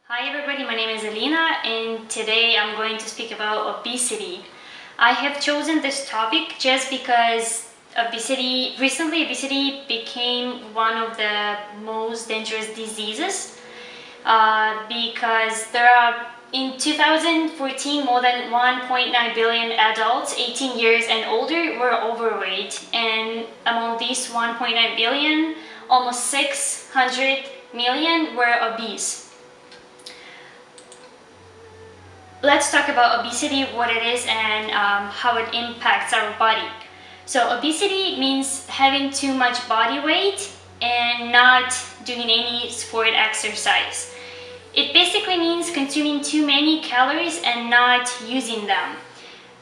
Hi everybody, my name is Alina and today I'm going to speak about obesity. I have chosen this topic just because recently obesity became one of the most dangerous diseases because there are in 2014 more than 1.9 billion adults 18 years and older were overweight, and among these 1.9 billion, almost 600 million were obese. Let's talk about obesity, what it is, and how it impacts our body. So obesity means having too much body weight and not doing any sport exercise. It basically means consuming too many calories and not using them.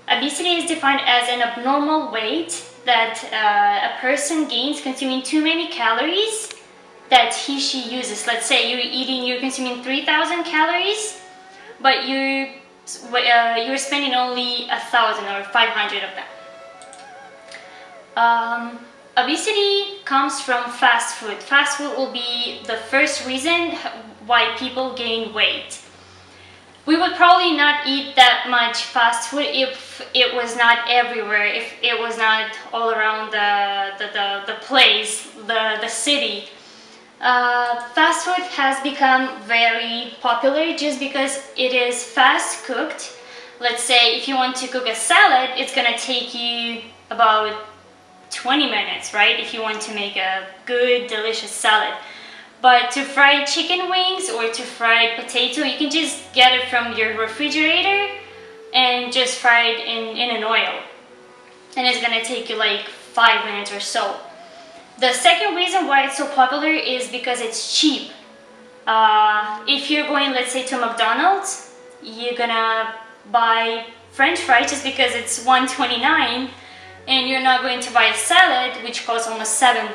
Obesity is defined as an abnormal weight that a person gains consuming too many calories that she uses. Let's say you're consuming 3,000 calories, but you're spending only 1,000 or 500 of them. Obesity comes from fast food. Fast food will be the first reason why people gain weight. We would probably not eat that much fast food if it was not everywhere, if it was not all around the place, the city. Fast food has become very popular just because it is fast cooked. Let's say if you want to cook a salad, it's gonna take you about 20 minutes, right? If you want to make a good, delicious salad. But to fry chicken wings or to fry potato, you can just get it from your refrigerator and just fry it in an oil. And it's gonna take you like 5 minutes or so. The second reason why it's so popular is because it's cheap. If you're going, let's say, to McDonald's, you're gonna buy French fries just because it's $1.29, and you're not going to buy a salad which costs almost $7.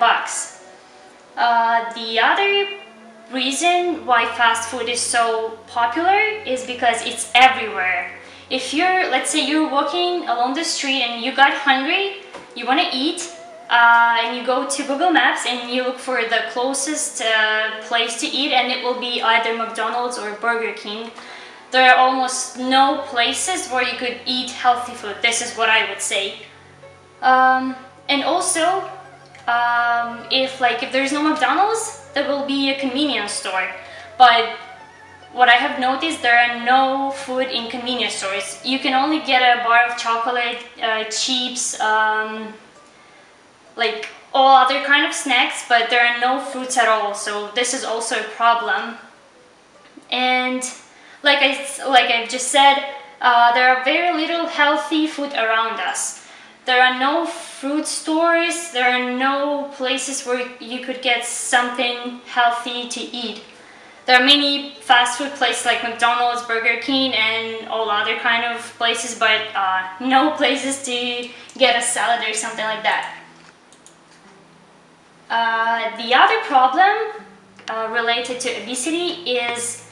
The other reason why fast food is so popular is because it's everywhere. If let's say you're walking along the street and you got hungry, you want to eat, and you go to Google Maps and you look for the closest place to eat, and it will be either McDonald's or Burger King. There are almost no places where you could eat healthy food. This is what I would say. And also, if there's no McDonald's, there will be a convenience store. But what I have noticed, there are no food in convenience stores. You can only get a bar of chocolate, chips, like all other kind of snacks, but there are no fruits at all. So this is also a problem. And like I've just said, there are very little healthy food around us. There are no fruit stores, there are no places where you could get something healthy to eat. There are many fast food places like McDonald's, Burger King, and all other kind of places, but no places to get a salad or something like that. The other problem related to obesity is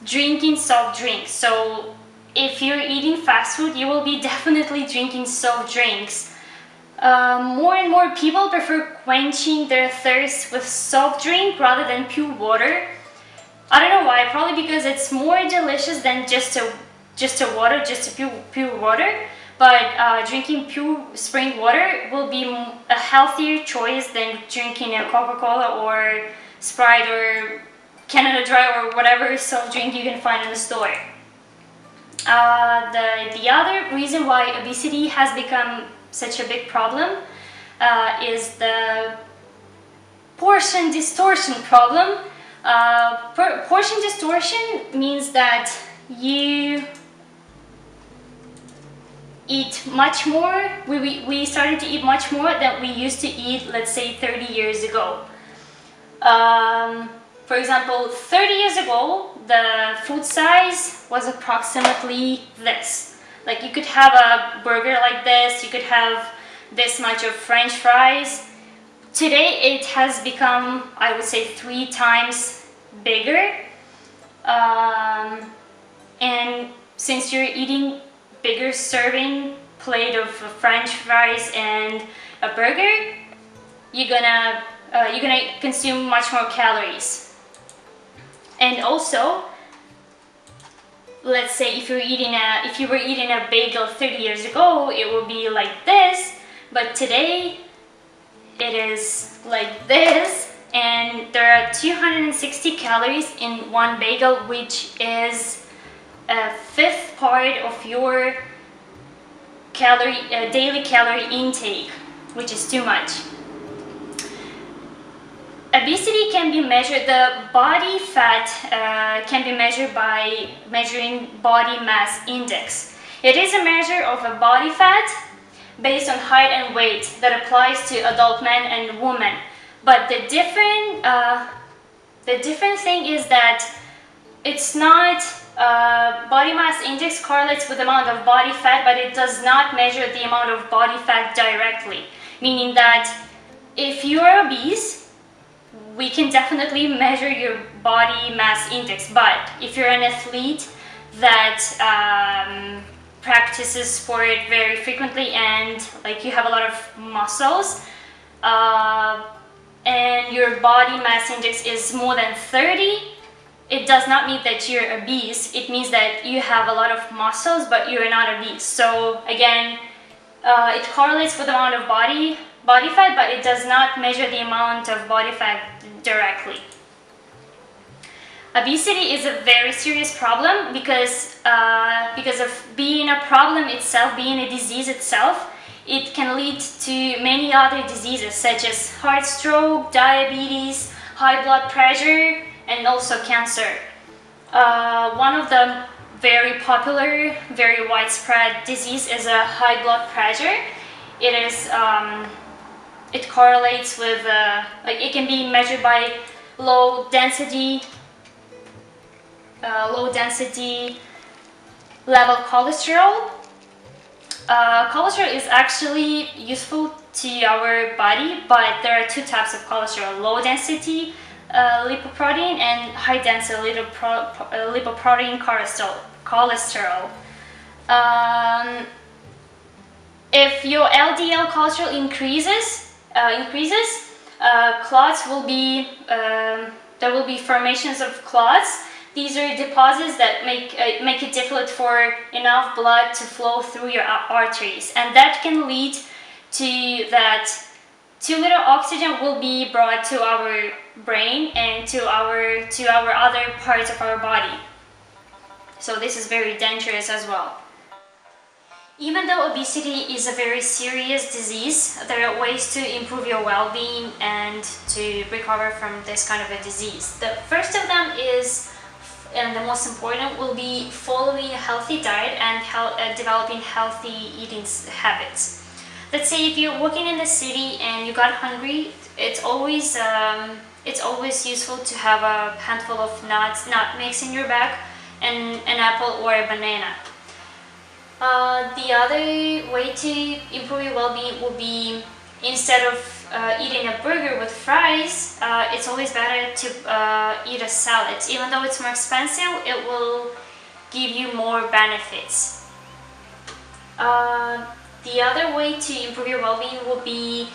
drinking soft drinks. So if you're eating fast food, you will be definitely drinking soft drinks. More and more people prefer quenching their thirst with soft drink rather than pure water. I don't know why, probably because it's more delicious than just a pure water. But drinking pure spring water will be a healthier choice than drinking a Coca-Cola or Sprite or Canada Dry or whatever soft drink you can find in the store. The other reason why obesity has become such a big problem is the portion distortion problem. Portion distortion means that you eat much more. We started to eat much more than we used to eat, let's say, 30 years ago. For example, 30 years ago, the food size was approximately this. Like you could have a burger like this, you could have this much of French fries. Today it has become, I would say, 3 times bigger. And since you're eating bigger serving plate of French fries and a burger, you're gonna consume much more calories. And also, let's say if you were eating a bagel 30 years ago, it will be like this, but today it is like this, and there are 260 calories in one bagel, which is a fifth part of your daily calorie intake, which is too much. Obesity can be measured, the body fat can be measured by measuring body mass index. It is a measure of a body fat based on height and weight that applies to adult men and women. But the different thing is that it's not, body mass index correlates with the amount of body fat, but it does not measure the amount of body fat directly. Meaning that if you are obese, we can definitely measure your body mass index, but if you're an athlete that practices sport very frequently and like you have a lot of muscles and your body mass index is more than 30, it does not mean that you're obese. It means that you have a lot of muscles but you're not obese. So again, it correlates with the amount of body fat, but it does not measure the amount of body fat directly. Obesity is a very serious problem because of being a problem itself, being a disease itself. It can lead to many other diseases such as heart stroke, diabetes, high blood pressure, and also cancer. One of the very popular, very widespread disease is a high blood pressure. It correlates with, it can be measured by low density level cholesterol. Cholesterol is actually useful to our body, but there are two types of cholesterol: low density lipoprotein and high density lipoprotein cholesterol. If your LDL cholesterol increases, clots will be, there will be formations of clots. These are deposits that make it difficult for enough blood to flow through your arteries, and that can lead to that too little oxygen will be brought to our brain and to our other parts of our body. So this is very dangerous as well. Even though obesity is a very serious disease, there are ways to improve your well-being and to recover from this kind of a disease. The first of them is, and the most important, will be following a healthy diet and developing healthy eating habits. Let's say if you're walking in the city and you got hungry, it's always useful to have a handful of nuts, nut mix in your bag, and an apple or a banana. The other way to improve your well-being will be, instead of eating a burger with fries, it's always better to eat a salad. Even though it's more expensive, it will give you more benefits. The other way to improve your well-being will be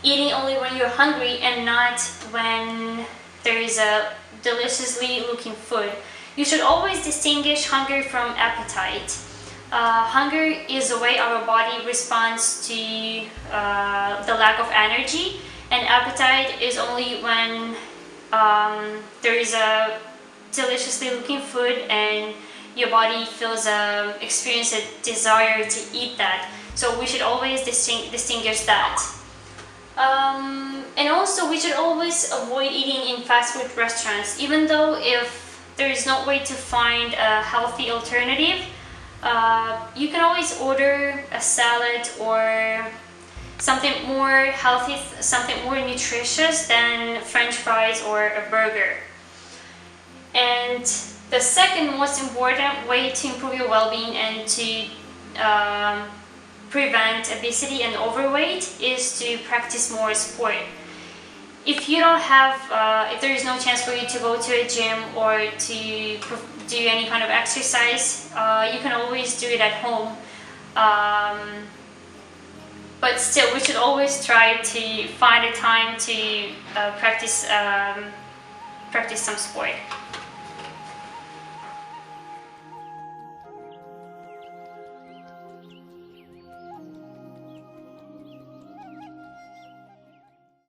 eating only when you're hungry and not when there is a deliciously looking food. You should always distinguish hunger from appetite. Hunger is the way our body responds to the lack of energy, and appetite is only when there is a deliciously looking food and your body experience a desire to eat that. So we should always distinguish that. And also we should always avoid eating in fast food restaurants. Even though if there is no way to find a healthy alternative, you can always order a salad or something more healthy, something more nutritious than French fries or a burger. And the second most important way to improve your well-being and to prevent obesity and overweight is to practice more sport. If you don't have, if there is no chance for you to go to a gym or to do any kind of exercise, you can always do it at home. But still, we should always try to find a time to practice some sport.